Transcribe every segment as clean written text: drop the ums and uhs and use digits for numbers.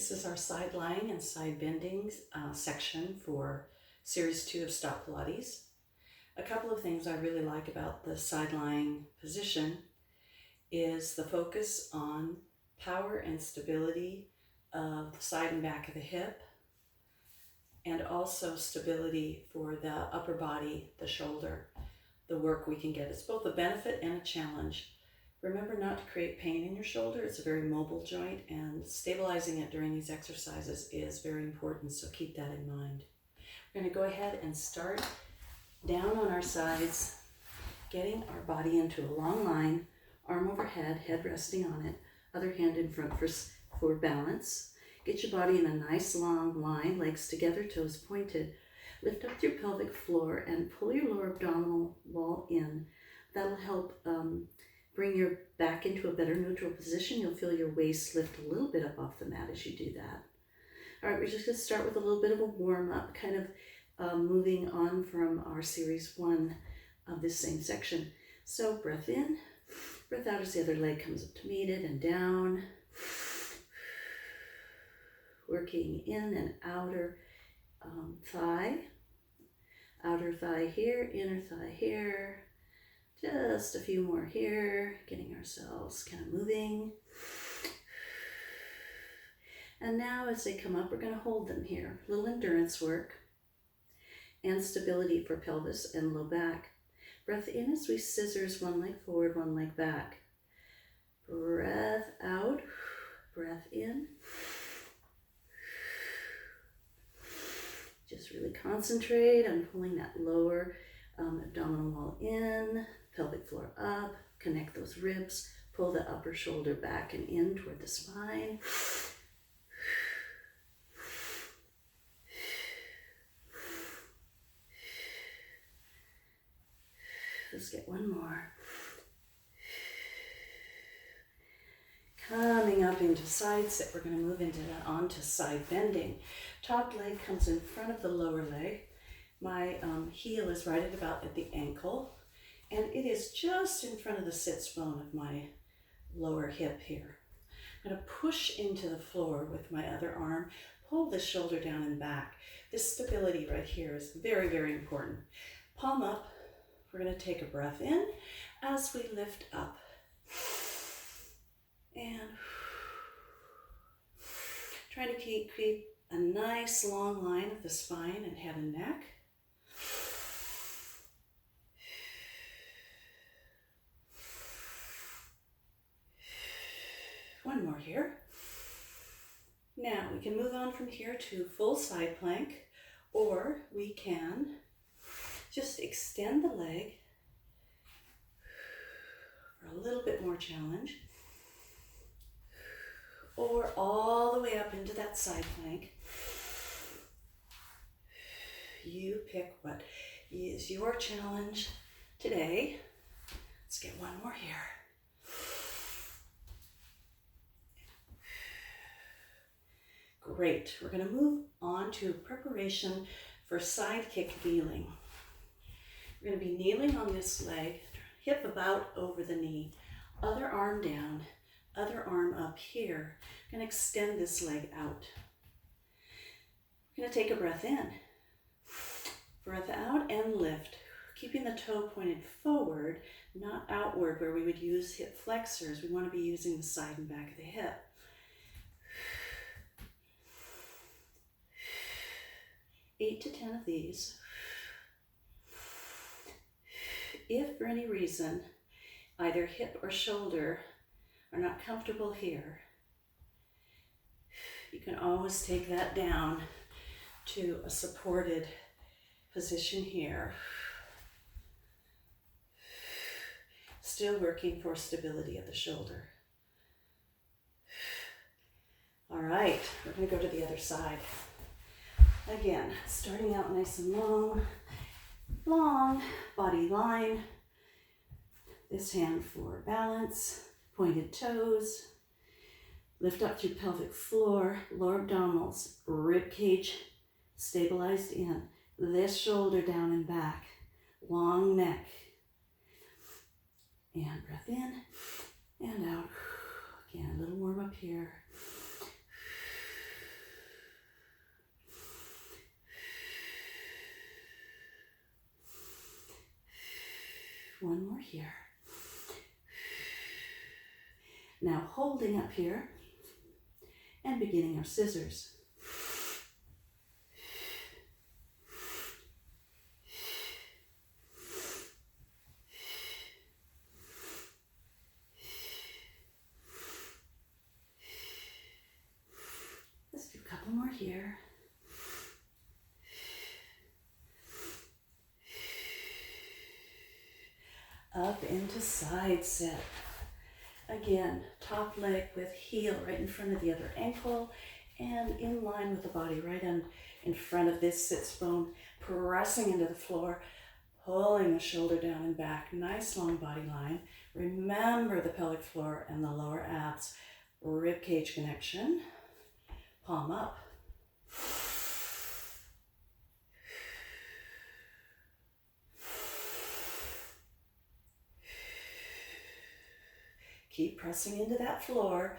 This is our side lying and side bending section for Series 2 of Stott Pilates. A couple of things I really like about the side lying position is the focus on power and stability of the side and back of the hip, and also stability for the upper body, the shoulder, the work we can get. It's both a benefit and a challenge. Remember not to create pain in your shoulder. It's a very mobile joint, and stabilizing it during these exercises is very important, so keep that in mind. We're going to go ahead and start down on our sides, getting our body into a long line, arm overhead, head resting on it, other hand in front for balance. Get your body in a nice long line, legs together, toes pointed. Lift up your pelvic floor and pull your lower abdominal wall in. That'll help bring your back into a better neutral position. You'll feel your waist lift a little bit up off the mat as you do that. All right, we're just going to start with a little bit of a warm-up, kind of moving on from our Series 1 of this same section. So breath in, breath out as the other leg comes up to meet it and down. Working in and outer thigh. Outer thigh here, inner thigh here. Just a few more here, getting ourselves kind of moving. And now as they come up, we're going to hold them here. A little endurance work and stability for pelvis and low back. Breath in as we scissors, one leg forward, one leg back. Breath out, breath in. Just really concentrate on pulling that lower abdominal wall in, pelvic floor up, connect those ribs, pull the upper shoulder back and in toward the spine. Let's get one more. Coming up into side sit, we're going to move onto side bending. Top leg comes in front of the lower leg. My heel is right at the ankle, and it is just in front of the sits bone of my lower hip here. I'm going to push into the floor with my other arm, pull the shoulder down and back. This stability right here is very, very important. Palm up. We're going to take a breath in as we lift up. And try to keep a nice long line of the spine and head and neck. One more here. Now we can move on from here to full side plank, or we can just extend the leg for a little bit more challenge, or all the way up into that side plank. You pick what is your challenge today. Let's get one more here. Great. We're going to move on to preparation for side kick kneeling. We're going to be kneeling on this leg, hip about over the knee, other arm down, other arm up here. I'm going to extend this leg out. We're going to take a breath in, breath out and lift, keeping the toe pointed forward, not outward where we would use hip flexors. We want to be using the side and back of the hip. Eight to 10 of these. If for any reason either hip or shoulder are not comfortable here, you can always take that down to a supported position here. Still working for stability of the shoulder. All right, we're going to go to the other side. Again, starting out nice and long body line. This hand for balance, pointed toes. Lift up through pelvic floor, lower abdominals, rib cage stabilized in. This shoulder down and back, long neck. And breath in and out. Again, a little warm up here. here. Now holding up here and beginning our scissors. Let's do a couple more here. Up into side set. Again, top leg with heel right in front of the other ankle and in line with the body right in front of this sits bone, pressing into the floor, pulling the shoulder down and back. Nice long body line. Remember the pelvic floor and the lower abs. Rib cage connection. Palm up. Keep pressing into that floor.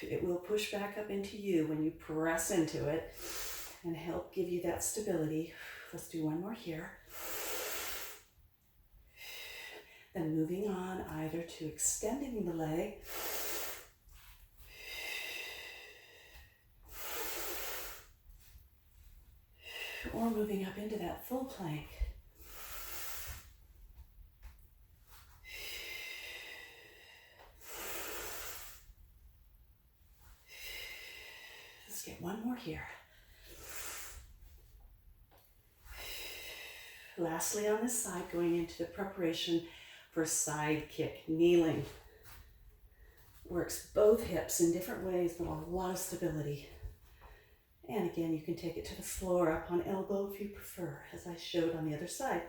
It will push back up into you when you press into it and help give you that stability. Let's do one more here. Then moving on either to extending the leg or moving up into that full plank. Let's get one more here. Lastly, on this side, going into the preparation for side kick, kneeling. Works both hips in different ways, but a lot of stability. And again, you can take it to the floor up on elbow if you prefer, as I showed on the other side.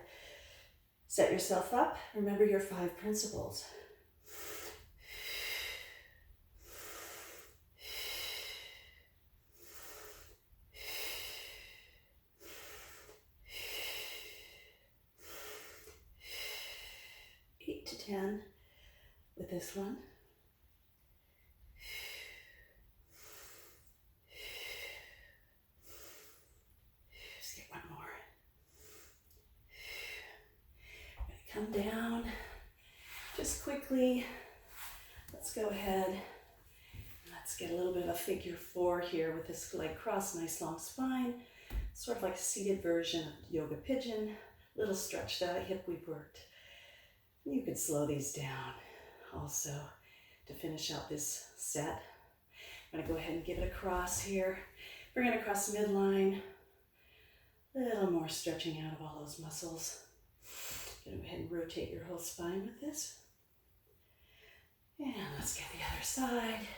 Set yourself up. Remember your 5 principles. Eight to 10 with this one. Just get one more. I'm going to come down just quickly. Let's go ahead. Let's get a little bit of a figure 4 here with this leg cross, nice long spine, sort of like a seated version of yoga pigeon. Little stretch that hip we worked. You can slow these down also to finish out this set. I'm going to go ahead and give it a cross here. Bring it across midline. A little more stretching out of all those muscles. Go ahead and rotate your whole spine with this. And let's get the other side.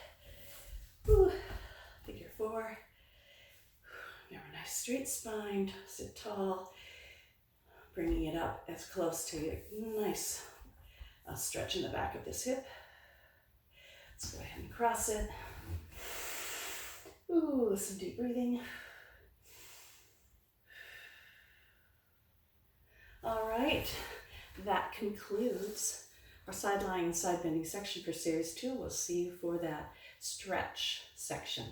Whew. Figure 4. Remember, nice straight spine. Sit tall. Bringing it up as close to a nice stretch in the back of this hip. Let's go ahead and cross it. Ooh, some deep breathing. All right, that concludes our side lying and side bending section for series 2. We'll see you for that stretch section.